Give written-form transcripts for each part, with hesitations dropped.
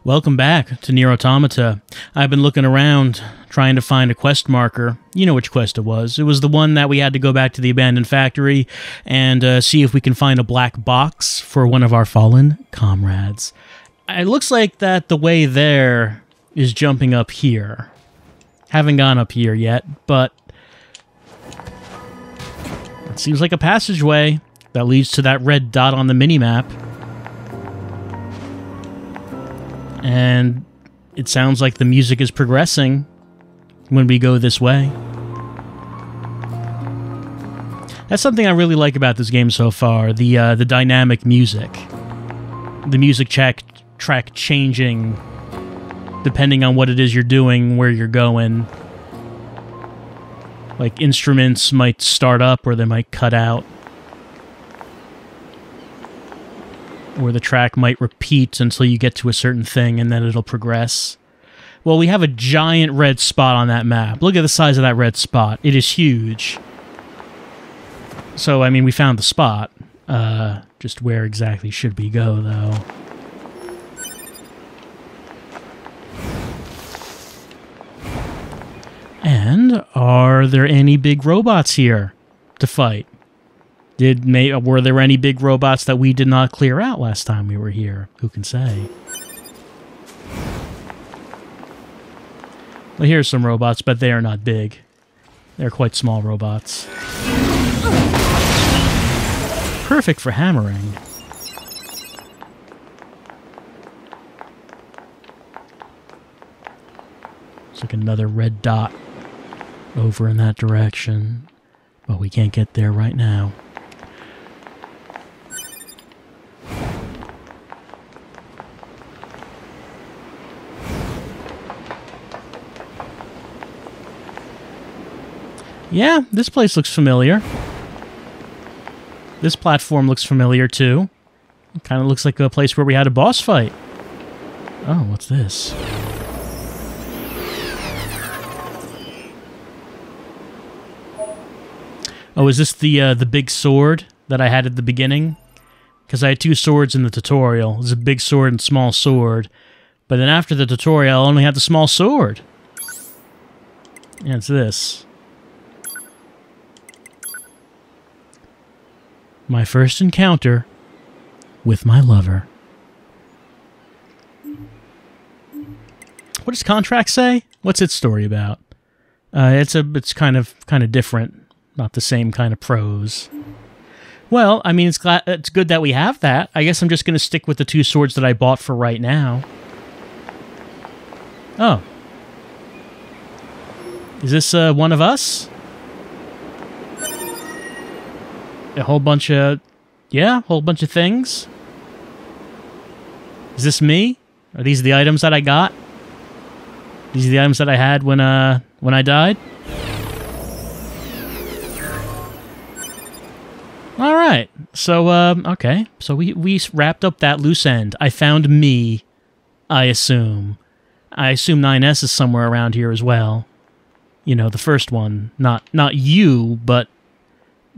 Welcome back to NieR Automata. I've been looking around, trying to find a quest marker. You know which quest it was. It was the one that we had to go back to the abandoned factory and see if we can find a black box for one of our fallen comrades. It looks like that the way there is jumping up here. Haven't gone up here yet, but it seems like a passageway that leads to that red dot on the minimap. And it sounds like the music is progressing when we go this way. That's something I really like about this game so far, the dynamic music. The music track changing depending on what it is you're doing, where you're going. Like, instruments might start up or they might cut out. Or the track might repeat until you get to a certain thing and then it'll progress. Well, we have a giant red spot on that map. Look at the size of that red spot. It is huge. So, I mean, we found the spot. Just where exactly should we go, though? And are there any big robots here to fight? Were there any big robots that we did not clear out last time we were here? Who can say? Well, here's some robots, but they are not big. They're quite small robots. Perfect for hammering. It's like another red dot over in that direction. But we can't get there right now. Yeah, this place looks familiar. This platform looks familiar, too. It kind of looks like a place where we had a boss fight. Oh, what's this? Oh, is this the big sword that I had at the beginning? Because I had two swords in the tutorial. There's a big sword and small sword. But then after the tutorial, I only had the small sword. Yeah, it's this. My first encounter with my lover. What does Contract say? What's its story about? It's kind of different, not the same kind of prose. Well, I mean, it's good that we have that. I guess I'm just going to stick with the two swords that I bought for right now. Oh. Is this one of us? A whole bunch of... Yeah, a whole bunch of things. Is this me? Are these the items that I got? These are the items that I had when I died? Alright. So, okay. So we wrapped up that loose end. I found me, I assume. I assume 9S is somewhere around here as well. You know, the first one. Not you, but...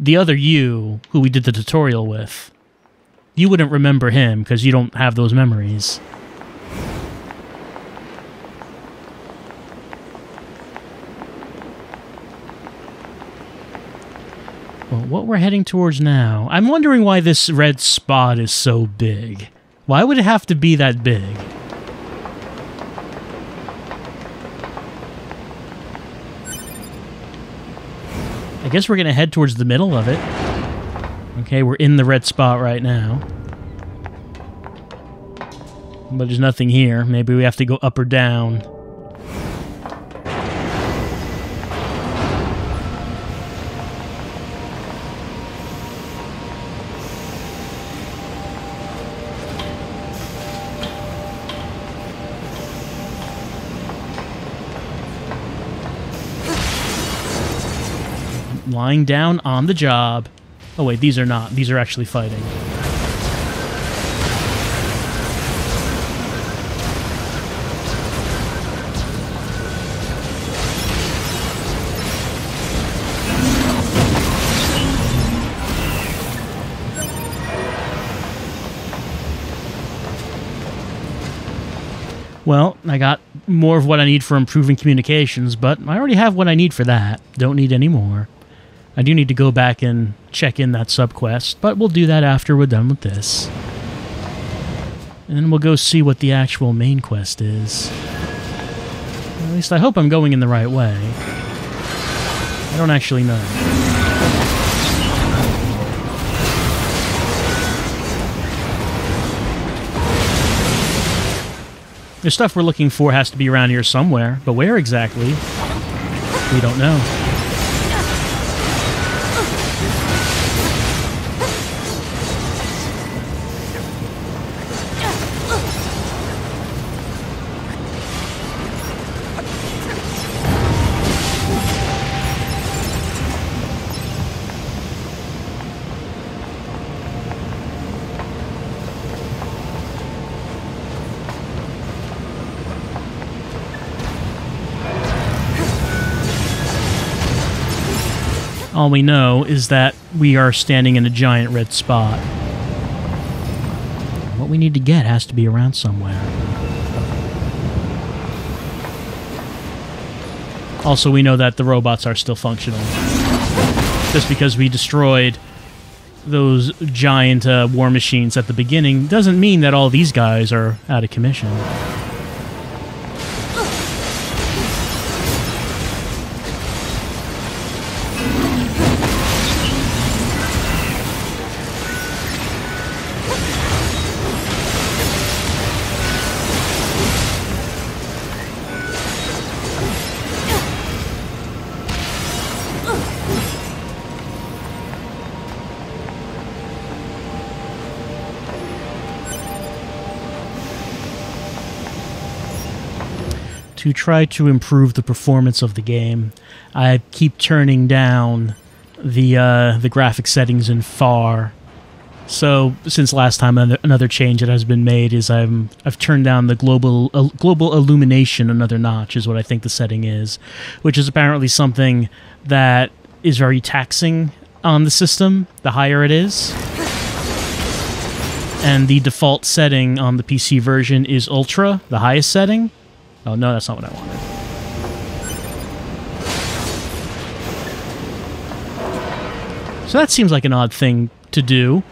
the other you, who we did the tutorial with. You wouldn't remember him, because you don't have those memories. Well, what we're heading towards now... I'm wondering why this red spot is so big. Why would it have to be that big? I guess we're going to head towards the middle of it. Okay, we're in the red spot right now. But there's nothing here. Maybe we have to go up or down. Lying down on the job. Oh wait, these are not. These are actually fighting. I got more of what I need for improving communications, but I already have what I need for that. Don't need any more. I do need to go back and check in that subquest, but we'll do that after we're done with this. And then we'll go see what the actual main quest is. At least I hope I'm going in the right way. I don't actually know. The stuff we're looking for has to be around here somewhere, but where exactly? We don't know. All we know is that we are standing in a giant red spot. What we need to get has to be around somewhere. Also, we know that the robots are still functional. Just because we destroyed those giant war machines at the beginning doesn't mean that all these guys are out of commission. To try to improve the performance of the game, I keep turning down the graphic settings in far. So since last time, another change that has been made is I've turned down the global illumination another notch, is what I think the setting is, which is apparently something that is very taxing on the system the higher it is. And the default setting on the PC version is Ultra, the highest setting. Oh, no, that's not what I wanted. So that seems like an odd thing to do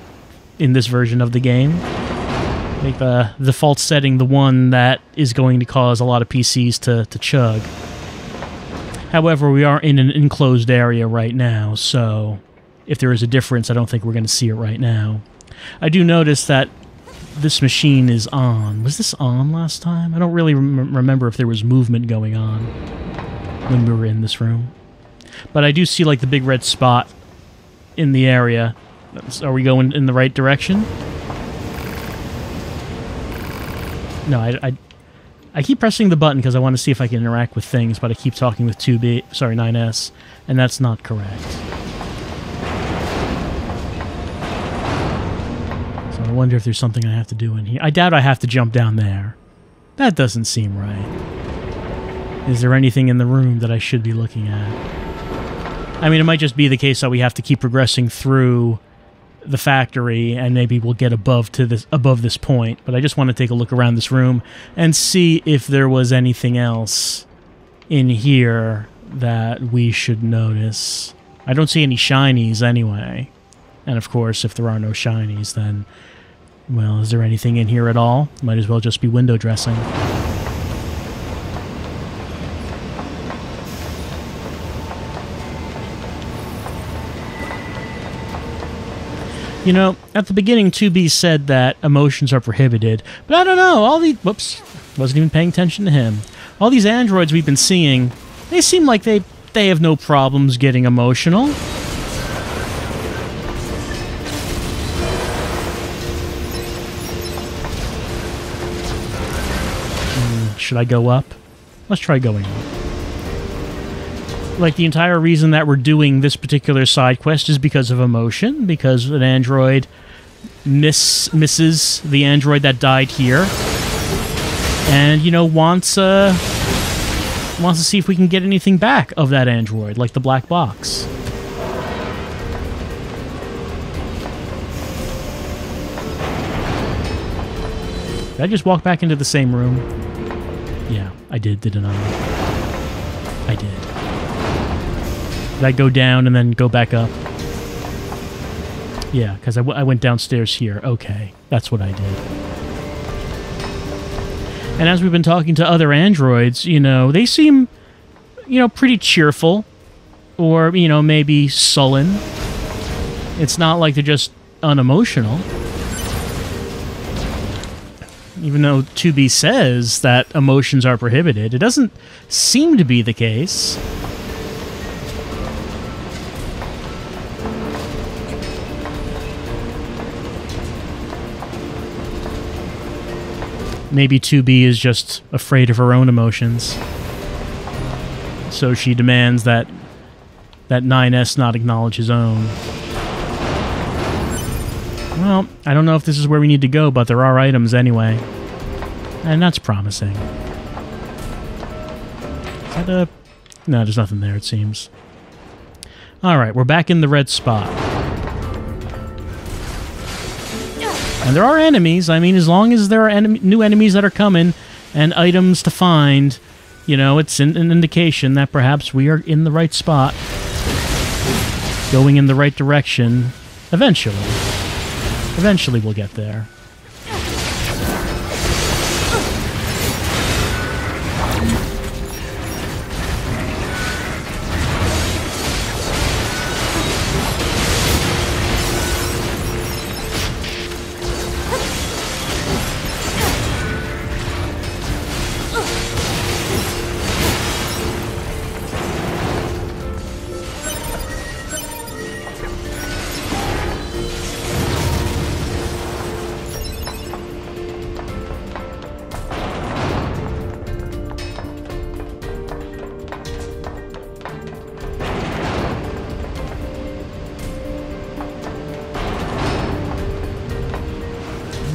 in this version of the game. Make the default setting the one that is going to cause a lot of PCs to chug. However, we are in an enclosed area right now, so if there is a difference, I don't think we're going to see it right now. I do notice that this machine is on. Was this on last time? I don't really remember if there was movement going on when we were in this room. But I do see like the big red spot in the area. Are we going in the right direction? No, I keep pressing the button because I want to see if I can interact with things, but I keep talking with 9S, and that's not correct. I wonder if there's something I have to do in here. I doubt I have to jump down there. That doesn't seem right. Is there anything in the room that I should be looking at? I mean, it might just be the case that we have to keep progressing through the factory, and maybe we'll get above this point. But I just want to take a look around this room and see if there was anything else in here that we should notice. I don't see any shinies anyway. And of course, if there are no shinies, then, well, is there anything in here at all? Might as well just be window dressing. You know, at the beginning, 2B said that emotions are prohibited, but I don't know, all these... Whoops, wasn't even paying attention to him. All these androids we've been seeing, they seem like they have no problems getting emotional. Should I go up? Let's try going up. Like, the entire reason that we're doing this particular side quest is because of emotion, because an android misses the android that died here, and, you know, wants to see if we can get anything back of that android, like the black box. Did I just walk back into the same room? Yeah, I did, didn't I? I did. Did I go down and then go back up? Yeah, because I went downstairs here. Okay, that's what I did. And as we've been talking to other androids, you know, they seem, you know, pretty cheerful. Or, you know, maybe sullen. It's not like they're just unemotional. Even though 2B says that emotions are prohibited, it doesn't seem to be the case. Maybe 2B is just afraid of her own emotions. So she demands that 9S not acknowledge his own. Well, I don't know if this is where we need to go, but there are items anyway. And that's promising. Is that a... No, there's nothing there, it seems. Alright, we're back in the red spot. And there are enemies. I mean, as long as there are new enemies that are coming and items to find, you know, it's an indication that perhaps we are in the right spot. Going in the right direction. Eventually. Eventually we'll get there.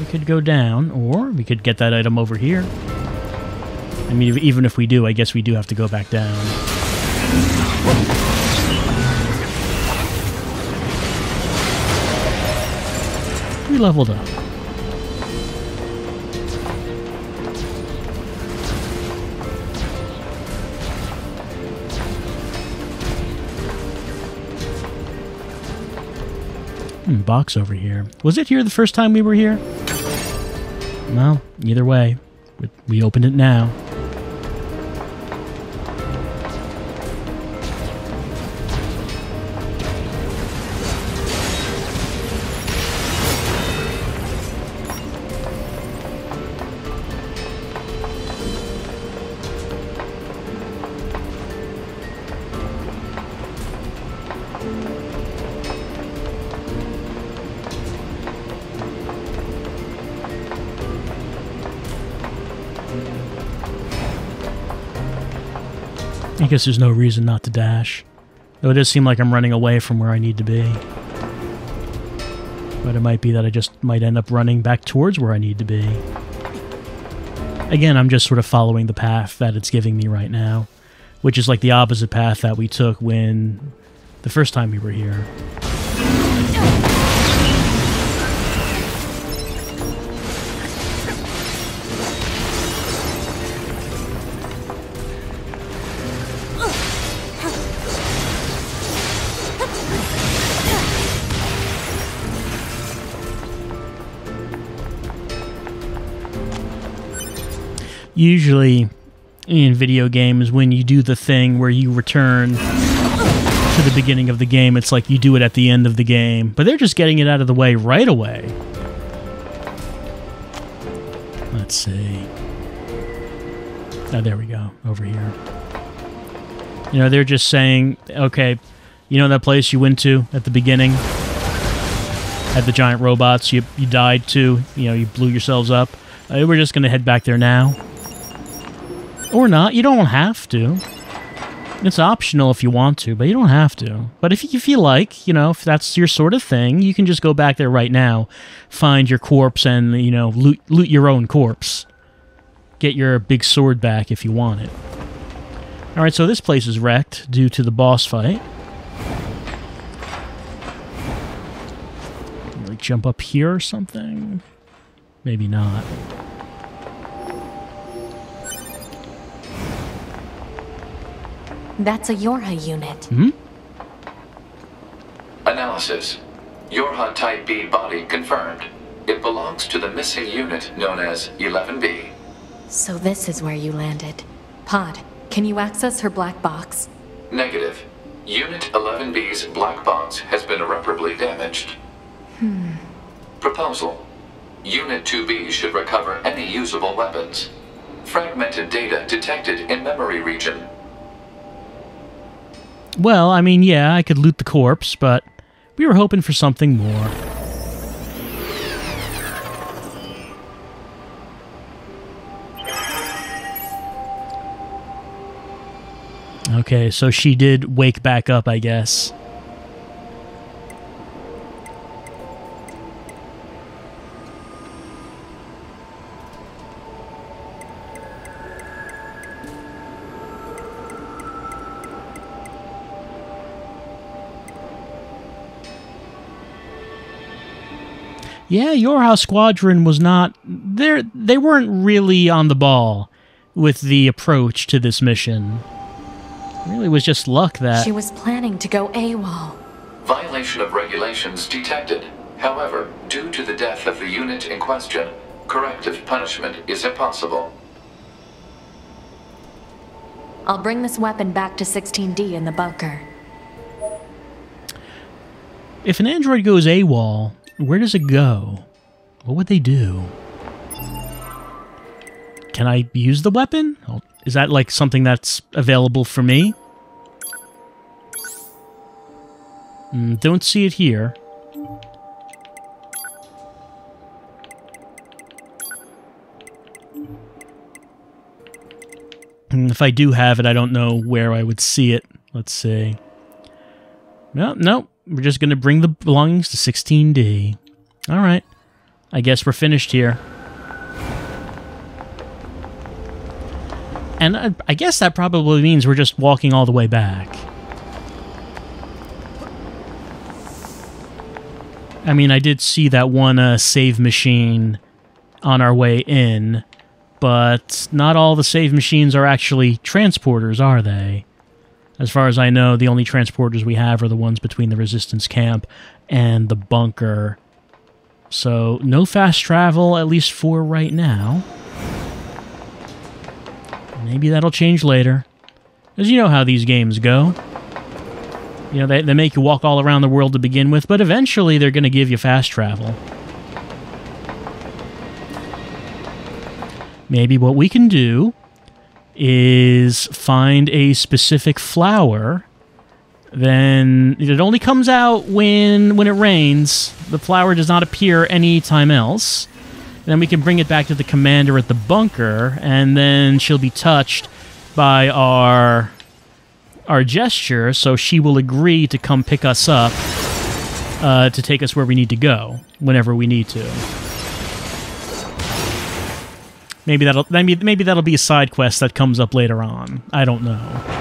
Could go down, or we could get that item over here. I mean, even if we do, I guess we do have to go back down. We leveled up. Box over here. Was it here the first time we were here? Well, either way, we opened it now. I guess there's no reason not to dash. Though it does seem like I'm running away from where I need to be. But it might be that I just might end up running back towards where I need to be. Again, I'm just sort of following the path that it's giving me right now. Which is like the opposite path that we took when... the first time we were here. Usually, in video games, when you do the thing where you return to the beginning of the game, it's like you do it at the end of the game. But they're just getting it out of the way right away. Let's see. Oh, there we go. Over here. You know, they're just saying, okay, you know that place you went to at the beginning? Had the giant robots you died to? You know, you blew yourselves up? We're just going to head back there now. Or not. You don't have to. It's optional if you want to, but you don't have to. But if you like, you know, if that's your sort of thing, you can just go back there right now, find your corpse, and, you know, loot your own corpse. Get your big sword back if you want it. Alright, so this place is wrecked due to the boss fight. Like jump up here or something? Maybe not. That's a Yorha unit. Hmm? Analysis. Yorha Type B body confirmed. It belongs to the missing unit known as 11B. So this is where you landed. Pod, can you access her black box? Negative. Unit 11B's black box has been irreparably damaged. Proposal. Unit 2B should recover any usable weapons. Fragmented data detected in memory region. Well, I mean, yeah, I could loot the corpse, but we were hoping for something more. Okay, so she did wake back up, I guess. Yeah, your house squadron was not... They weren't really on the ball with the approach to this mission. It really was just luck that... She was planning to go AWOL. Violation of regulations detected. However, due to the death of the unit in question, corrective punishment is impossible. I'll bring this weapon back to 16D in the bunker. If an android goes AWOL, where does it go? What would they do? Can I use the weapon? Oh, is that like something that's available for me? Don't see it here. If I do have it, I don't know where I would see it. Let's see. No, we're just going to bring the belongings to 16D. Alright. I guess we're finished here. And I guess that probably means we're just walking all the way back. I mean, I did see that one save machine on our way in, but not all the save machines are actually transporters, are they? As far as I know, the only transporters we have are the ones between the Resistance camp and the bunker. So, no fast travel, at least for right now. Maybe that'll change later. Because you know how these games go. You know, they make you walk all around the world to begin with, but eventually they're going to give you fast travel. Maybe what we can do is find a specific flower. Then it only comes out when it rains. The flower does not appear any time else. Then we can bring it back to the commander at the bunker, and then she'll be touched by our gesture, so she will agree to come pick us up to take us where we need to go whenever we need to. Maybe that'll be a side quest that comes up later on. I don't know.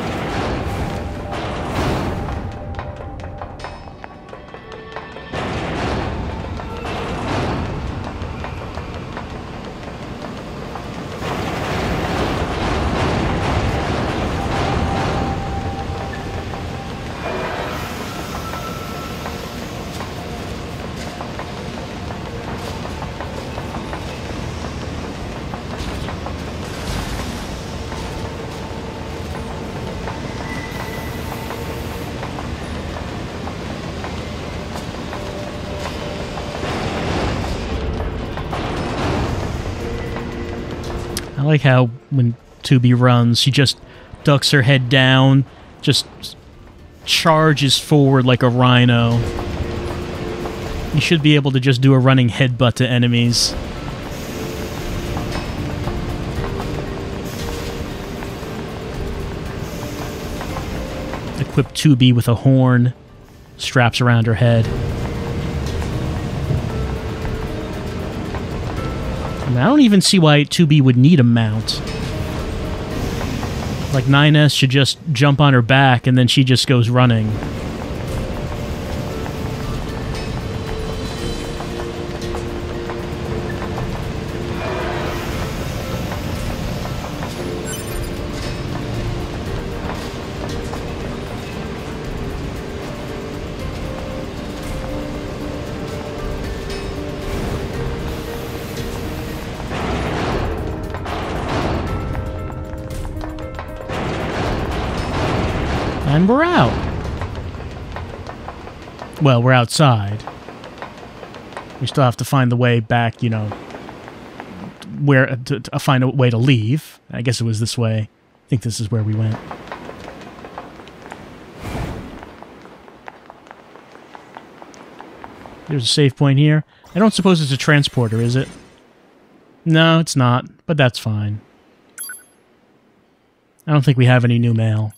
I like how when 2B runs, she just ducks her head down, just charges forward like a rhino. You should be able to just do a running headbutt to enemies. Equip 2B with a horn, straps around her head. I don't even see why 2B would need a mount. Like, 9S should just jump on her back and then she just goes running. And we're out. Well, we're outside. We still have to find the way back, you know, where to find a way to leave. I guess it was this way. I think this is where we went. There's a save point here. I don't suppose it's a transporter, is it? No, it's not, but that's fine. I don't think we have any new mail.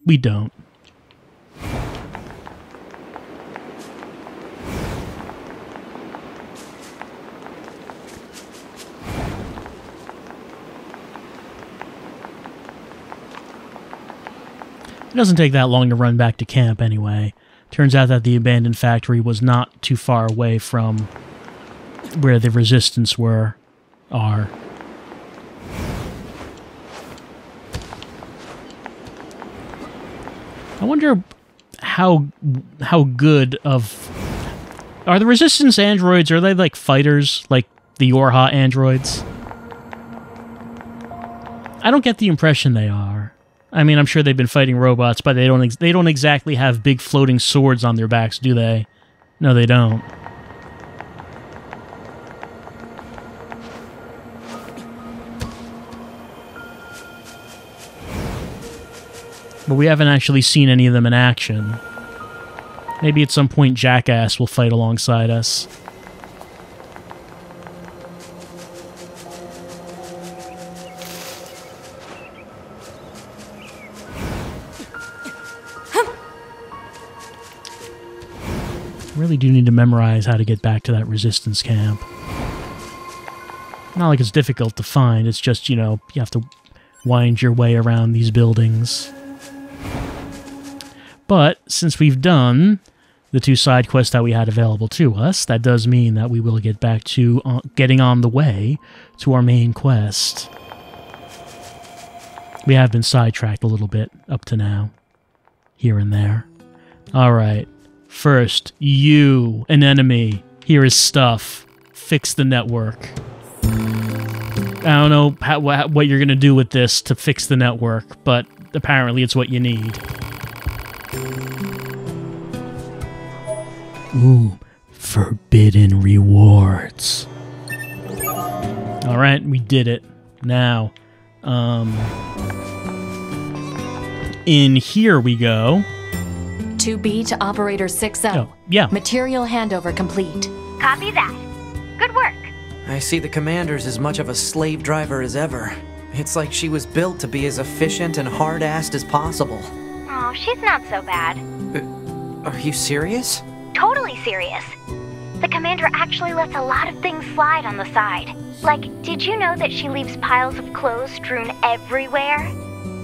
We don't. It doesn't take that long to run back to camp anyway. Turns out that the abandoned factory was not too far away from where the resistance are. I wonder how good of... Are the resistance androids, are they like fighters, like the Yorha androids? I don't get the impression they are. I mean, I'm sure they've been fighting robots, but they don't exactly have big floating swords on their backs, do they? No, they don't. But we haven't actually seen any of them in action. Maybe at some point Jackass will fight alongside us. Really do need to memorize how to get back to that resistance camp. Not like it's difficult to find, it's just, you know, you have to wind your way around these buildings. But since we've done the 2 side quests that we had available to us, that does mean that we will get back to getting on the way to our main quest. We have been sidetracked a little bit up to now, here and there. Alright. First, you, an enemy. Here is stuff. Fix the network. I don't know what you're going to do with this to fix the network, but apparently it's what you need. Ooh, forbidden rewards. Alright, we did it. Now, in here we go. 2B to Operator 6-0. Oh, yeah. Material handover complete. Copy that. Good work. I see the commander's as much of a slave driver as ever. It's like she was built to be as efficient and hard-assed as possible. Oh, she's not so bad. Are you serious? Totally serious. The commander actually lets a lot of things slide on the side. Like, did you know that she leaves piles of clothes strewn everywhere?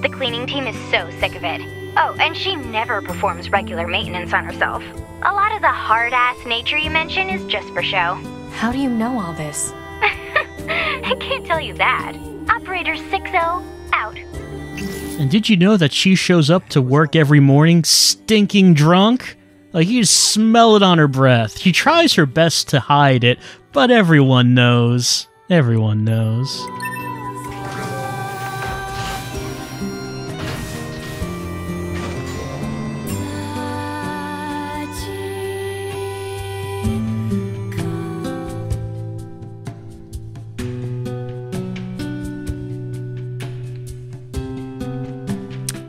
The cleaning team is so sick of it. Oh, and she never performs regular maintenance on herself. A lot of the hard-ass nature you mention is just for show. How do you know all this? I can't tell you that. Operator 6-0, out. And did you know that she shows up to work every morning stinking drunk? Like, you just smell it on her breath. She tries her best to hide it, but everyone knows. Everyone knows.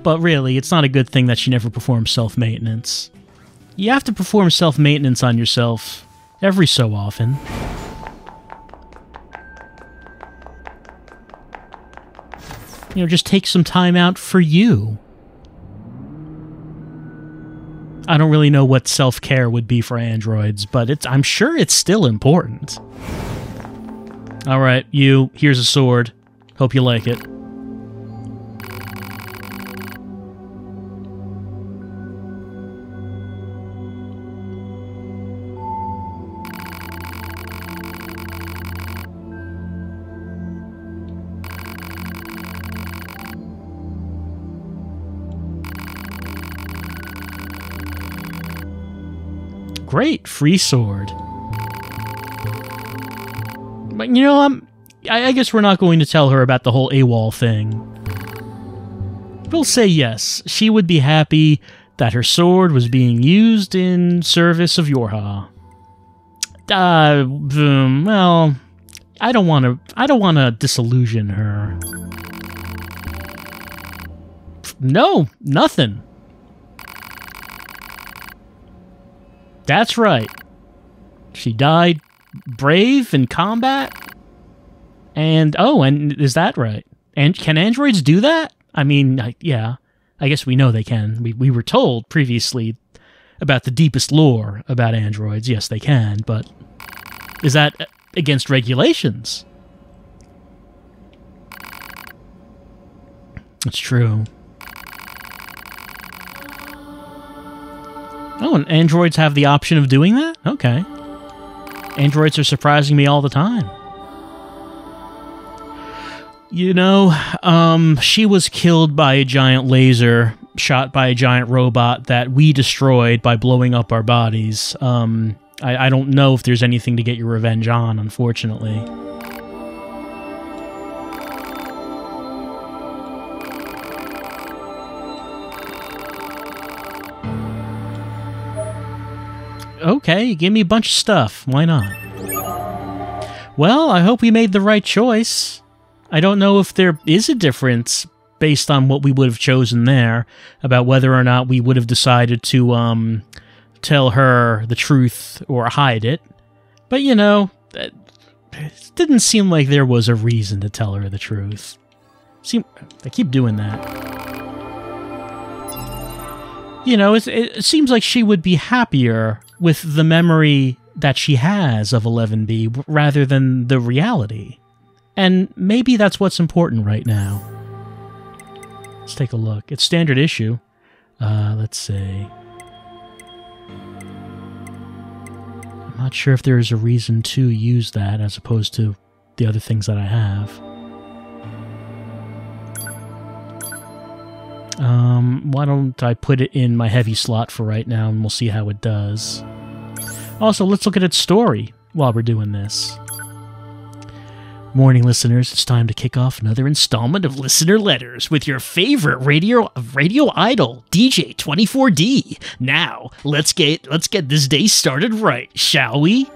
But really, it's not a good thing that she never performs self-maintenance. You have to perform self-maintenance on yourself every so often. You know, just take some time out for you. I don't really know what self-care would be for androids, but I'm sure it's still important. Alright, you, here's a sword. Hope you like it. Great, free sword. But, you know, I guess we're not going to tell her about the whole AWOL thing. We'll say yes. She would be happy that her sword was being used in service of Yorha. Well, I don't want to disillusion her. No, nothing. That's right. She died brave in combat. And, oh, and is that right? And can androids do that? I mean, yeah, I guess we know they can. We were told previously about the deepest lore about androids. Yes, they can, but is that against regulations? It's true. Oh, and androids have the option of doing that? Okay. Androids are surprising me all the time. You know, she was killed by a giant laser, shot by a giant robot that we destroyed by blowing up our bodies. I don't know if there's anything to get your revenge on, unfortunately. Okay, give me a bunch of stuff. Why not? Well, I hope we made the right choice. I don't know if there is a difference based on what we would have chosen there about whether or not we would have decided to tell her the truth or hide it. But, you know, it didn't seem like there was a reason to tell her the truth. See, I keep doing that. You know, it seems like she would be happier with the memory that she has of 11B rather than the reality. And maybe that's what's important right now. Let's take a look. It's standard issue. Let's see. I'm not sure if there's a reason to use that as opposed to the other things that I have. Why don't I put it in my heavy slot for right now, and we'll see how it does. Also, let's look at its story while we're doing this. Morning, listeners. It's time to kick off another installment of Listener Letters with your favorite radio idol, DJ 24D. Now, let's get this day started right, shall we?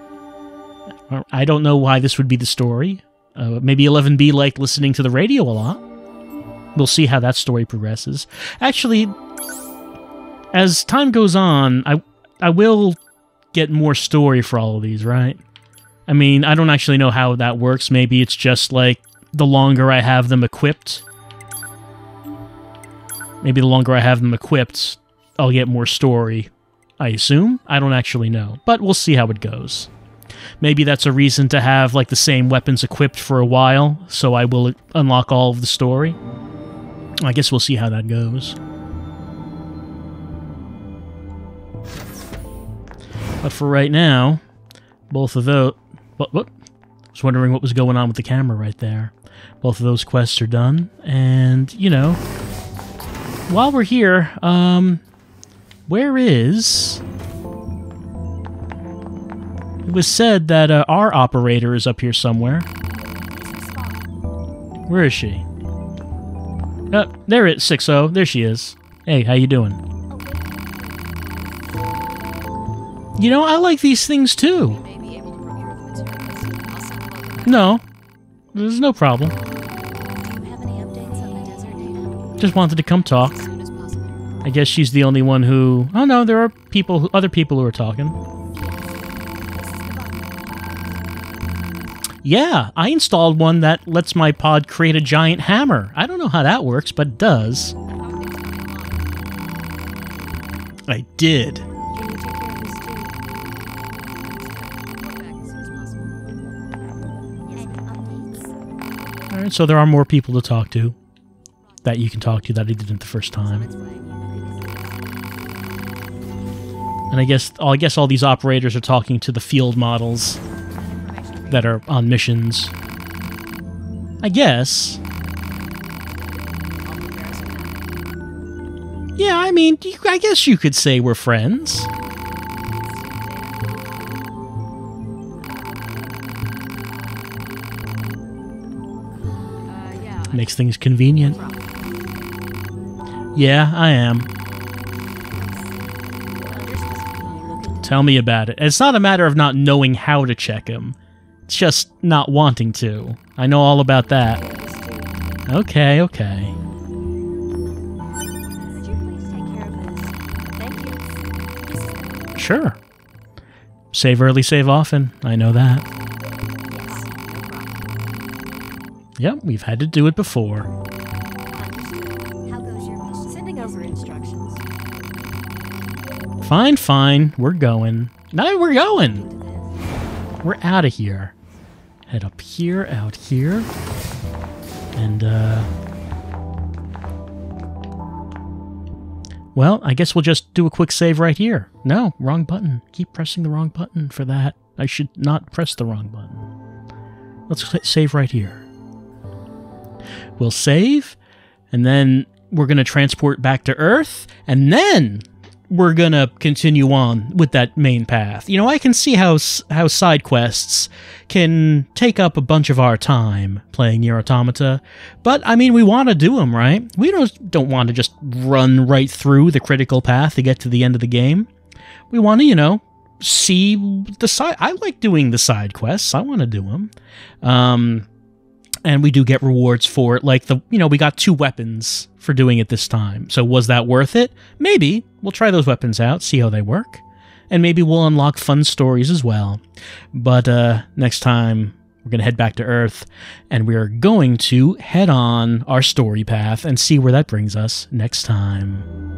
I don't know why this would be the story. Maybe 11B liked listening to the radio a lot. We'll see how that story progresses. Actually, as time goes on, I will get more story for all of these, right? I mean, I don't actually know how that works. Maybe it's just like the longer I have them equipped. Maybe the longer I have them equipped, I'll get more story, I assume. I don't actually know, but we'll see how it goes. Maybe that's a reason to have like the same weapons equipped for a while, so I will unlock all of the story. I guess we'll see how that goes. But for right now, both of those... What? I was wondering what was going on with the camera right there. Both of those quests are done, and, you know, while we're here, where is... It was said that our operator is up here somewhere. Where is she? There it is, 6-0. There she is. Hey, how you doing? You know, I like these things too. No, there's no problem. Just wanted to come talk. I guess she's the only one who... Oh no, there are other people who are talking. Yeah, I installed one that lets my pod create a giant hammer. I don't know how that works, but it does. I did. Alright, so there are more people to talk to. That you can talk to that I didn't the first time. And I guess all these operators are talking to the field models that are on missions. I guess. Yeah, I mean, I guess you could say we're friends. Makes things convenient. Yeah, I am. Tell me about it. It's not a matter of not knowing how to check him. It's just not wanting to. I know all about that. Okay, okay. Sure. Save early, save often. I know that. Yep, we've had to do it before. Fine, fine. We're going. No, we're going. We're out of here. Head up here, out here. And, well, I guess we'll just do a quick save right here. No, wrong button. Keep pressing the wrong button for that. I should not press the wrong button. Let's save right here. We'll save, and then we're going to transport back to Earth, and then we're going to continue on with that main path. You know, I can see how side quests can take up a bunch of our time playing NieR Automata, but, I mean, we want to do them, right? We don't want to just run right through the critical path to get to the end of the game. We want to, you know, see the side... I like doing the side quests. I want to do them. And we do get rewards for it, like we got 2 weapons for doing it this time. So was that worth it? Maybe. We'll try those weapons out, see how they work. And maybe we'll unlock fun stories as well. But next time, we're going to head back to Earth, and we're going to head on our story path and see where that brings us next time.